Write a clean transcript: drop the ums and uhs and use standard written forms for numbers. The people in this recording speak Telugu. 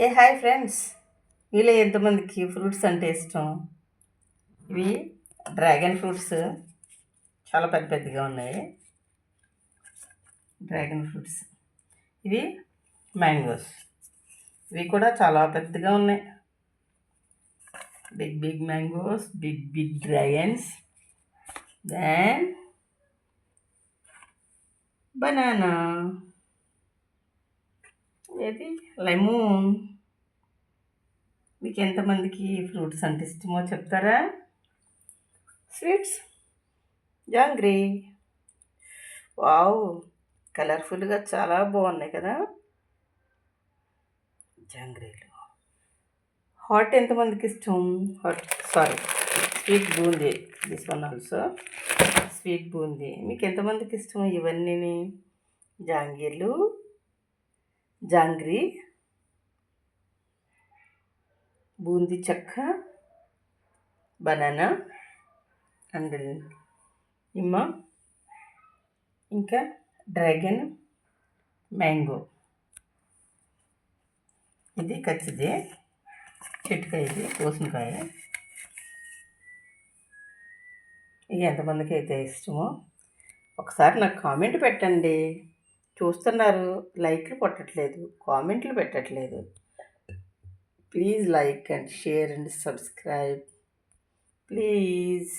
Hi friends. మీలో ఎంతమందికి ఫ్రూట్స్ అంటే ఇష్టం? ఇవి డ్రాగన్ ఫ్రూట్స్ చాలా పెద్ద పెద్దగా ఉన్నాయి. Dragon fruits. ఇవి మ్యాంగోస్. ఇవి కూడా చాలా పెద్దగా ఉన్నాయి. Big big mangoes, big big dragons. Then banana. ఇది లెమన్. మీకు ఎంతమందికి ఫ్రూట్స్ అంటే ఇష్టమో చెప్తారా? స్వీట్స్ జాంగ్రీ. వావ్, కలర్ఫుల్గా చాలా బాగున్నాయి కదా జాంగ్రీలు. హాట్ ఎంతమందికి ఇష్టం? Hot sorry sweet boondi. This one also sweet boondi. మీకు ఎంతమందికి ఇష్టం ఇవన్నీ? జాంగీర్లు, జాంగ్రీ, బూందీ చెక్క, బనానా అండ్ నిమ్మ, ఇంకా డ్రాగన్, మ్యాంగో. ఇది కచ్చిది చెట్టుకాయ, ఇది కోసినకాయ. ఇది ఎంతమందికి అయితే ఇష్టమో ఒకసారి నాకు కామెంట్ పెట్టండి. చూస్తున్నారు, లైక్లు కొట్టట్లేదు, కామెంట్లు పెట్టట్లేదు. Please like and share and subscribe please.